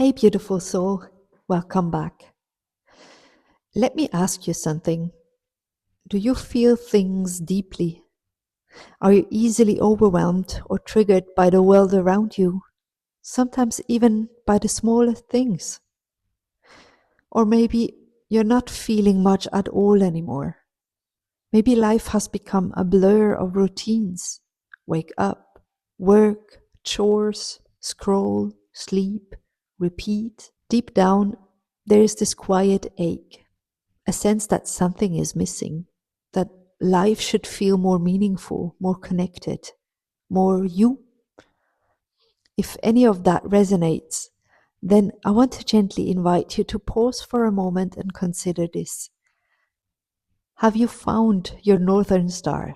Hey, beautiful soul, welcome back. Let me ask you something. Do you feel things deeply? Are you easily overwhelmed or triggered by the world around you? Sometimes even by the smallest things? Or maybe you're not feeling much at all anymore. Maybe life has become a blur of routines. Wake up, work, chores, scroll, sleep, repeat. Deep down, there is this quiet ache, a sense that something is missing, that life should feel more meaningful, more connected, more you. If any of that resonates, then I want to gently invite you to pause for a moment and consider this. Have you found your northern star?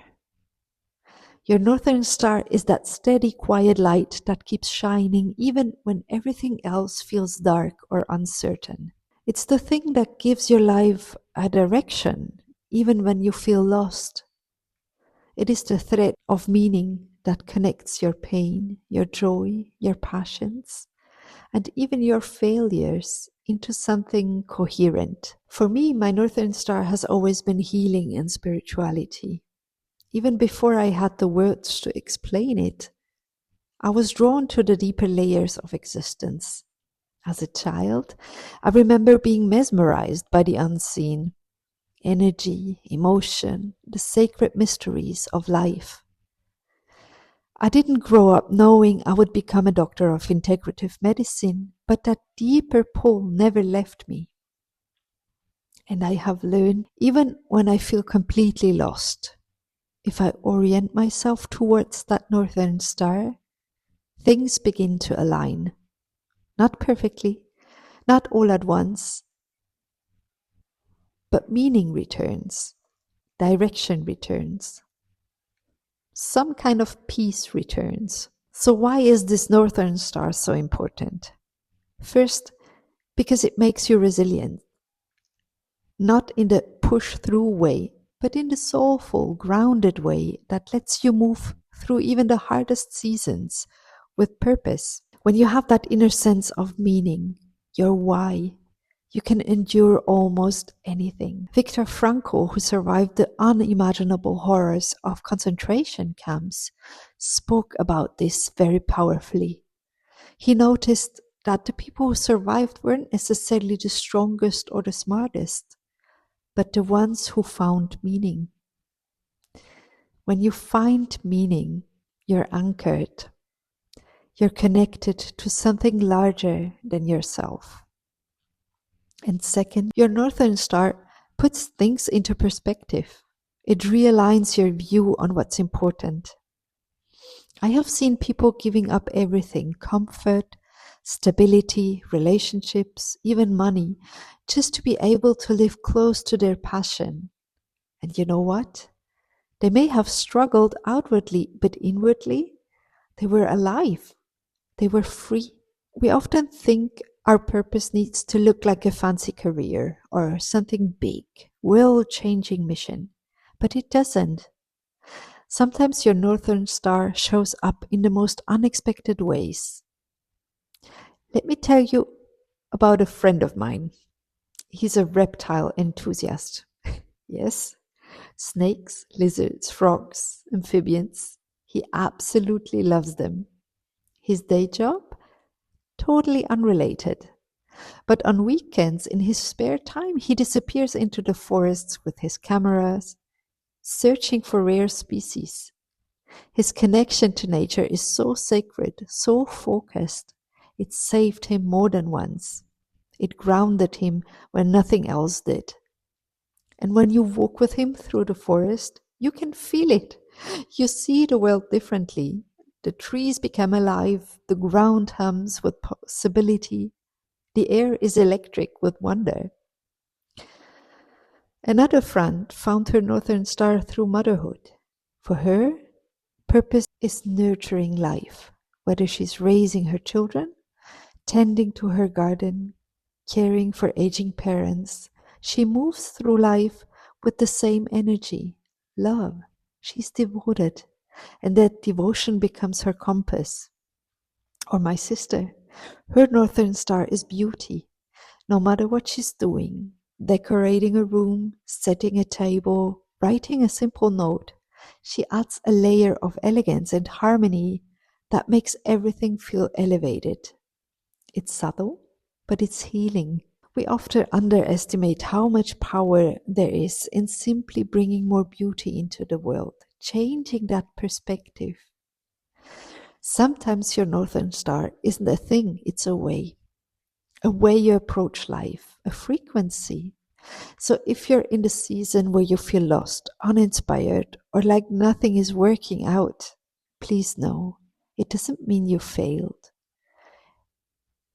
Your northern star is that steady, quiet light that keeps shining even when everything else feels dark or uncertain. It's the thing that gives your life a direction, even when you feel lost. It is the thread of meaning that connects your pain, your joy, your passions, and even your failures into something coherent. For me, my northern star has always been healing and spirituality. Even before I had the words to explain it, I was drawn to the deeper layers of existence. As a child, I remember being mesmerized by the unseen, energy, emotion, the sacred mysteries of life. I didn't grow up knowing I would become a doctor of integrative medicine, but that deeper pull never left me. And I have learned, even when I feel completely lost, if I orient myself towards that northern star, things begin to align. Not perfectly, not all at once, but meaning returns, direction returns, some kind of peace returns. So why is this northern star so important? First, because it makes you resilient, not in the push-through way, but in the soulful, grounded way that lets you move through even the hardest seasons with purpose. When you have that inner sense of meaning, your why, you can endure almost anything. Viktor Frankl, who survived the unimaginable horrors of concentration camps, spoke about this very powerfully. He noticed that the people who survived weren't necessarily the strongest or the smartest, but the ones who found meaning. When you find meaning, you're anchored. You're connected to something larger than yourself. And second, your northern star puts things into perspective. It realigns your view on what's important. I have seen people giving up everything, comfort, stability, relationships, even money, just to be able to live close to their passion. And you know what? They may have struggled outwardly, but inwardly, they were alive. They were free. We often think our purpose needs to look like a fancy career or something big, world-changing mission, but it doesn't. Sometimes your northern star shows up in the most unexpected ways. Let me tell you about a friend of mine. He's a reptile enthusiast. Yes, snakes, lizards, frogs, amphibians. He absolutely loves them. His day job? Totally unrelated. But on weekends, in his spare time, he disappears into the forests with his cameras, searching for rare species. His connection to nature is so sacred, so focused, it saved him more than once. It grounded him when nothing else did. And when you walk with him through the forest, you can feel it. You see the world differently. The trees become alive, the ground hums with possibility, the air is electric with wonder. Another friend found her northern star through motherhood. For her, purpose is nurturing life, whether she's raising her children, tending to her garden, caring for aging parents. She moves through life with the same energy, love. She's devoted, and that devotion becomes her compass. Or my sister. Her northern star is beauty, no matter what she's doing. Decorating a room, setting a table, writing a simple note. She adds a layer of elegance and harmony that makes everything feel elevated. It's subtle, but it's healing. We often underestimate how much power there is in simply bringing more beauty into the world, changing that perspective. Sometimes your northern star isn't a thing, it's a way you approach life, a frequency. So if you're in the season where you feel lost, uninspired, or like nothing is working out, please know it doesn't mean you failed.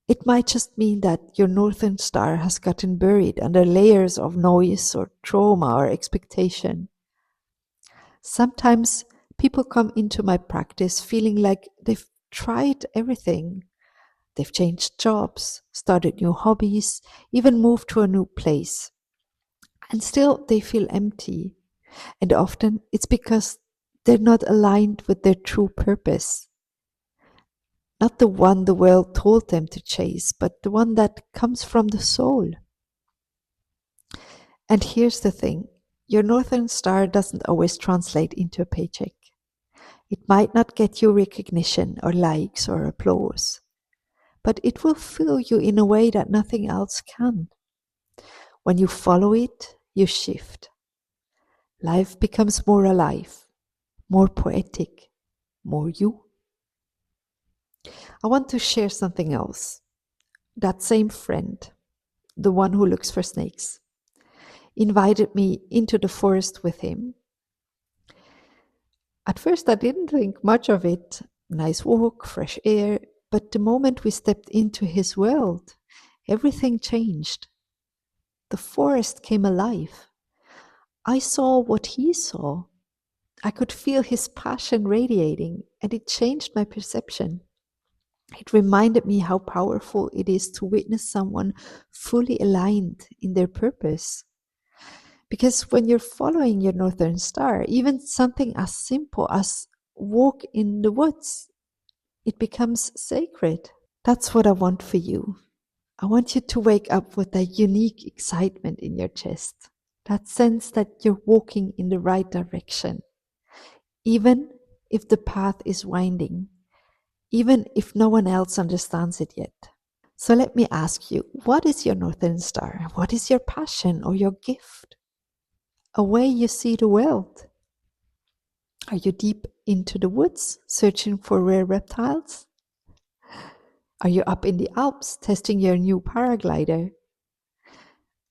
It might just mean that your northern star has gotten buried under layers of noise or trauma or expectation. Sometimes people come into my practice feeling like they've tried everything. They've changed jobs, started new hobbies, even moved to a new place. And still they feel empty. And often it's because they're not aligned with their true purpose. Not the one the world told them to chase, but the one that comes from the soul. And here's the thing, your northern star doesn't always translate into a paycheck. It might not get you recognition or likes or applause, but it will fill you in a way that nothing else can. When you follow it, you shift. Life becomes more alive, more poetic, more you. I want to share something else. That same friend, the one who looks for snakes, invited me into the forest with him. At first, I didn't think much of it. Nice walk, fresh air. But the moment we stepped into his world, everything changed. The forest came alive. I saw what he saw. I could feel his passion radiating, and it changed my perception. It reminded me how powerful it is to witness someone fully aligned in their purpose. Because when you're following your northern star, even something as simple as walk in the woods, it becomes sacred. That's what I want for you. I want you to wake up with that unique excitement in your chest, that sense that you're walking in the right direction, even if the path is winding, even if no one else understands it yet. So let me ask you, what is your northern star? What is your passion or your gift? A way you see the world? Are you deep into the woods, searching for rare reptiles? Are you up in the Alps, testing your new paraglider?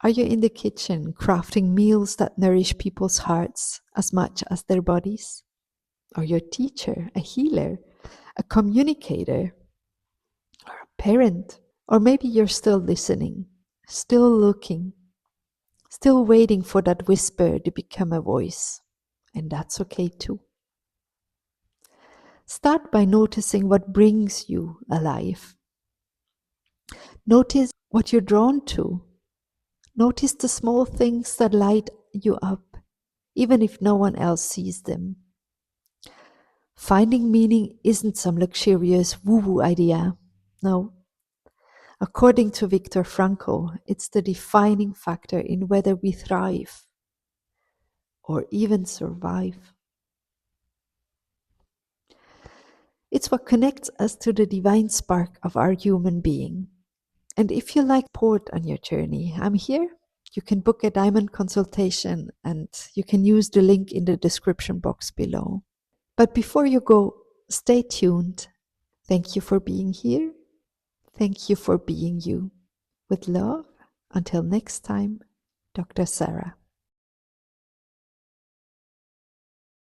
Are you in the kitchen, crafting meals that nourish people's hearts as much as their bodies? Are you a teacher, a healer, a communicator, or a parent? Or maybe you're still listening, still looking, still waiting for that whisper to become a voice. And that's okay too. Start by noticing what brings you alive. Notice what you're drawn to. Notice the small things that light you up, even if no one else sees them. Finding meaning isn't some luxurious woo-woo idea. No. According to Viktor Frankl, it's the defining factor in whether we thrive or even survive. It's what connects us to the divine spark of our human being. And if you like support on your journey, I'm here. You can book a diamond consultation and you can use the link in the description box below. But before you go, stay tuned. Thank you for being here. Thank you for being you. With love, until next time, Dr. Sarah.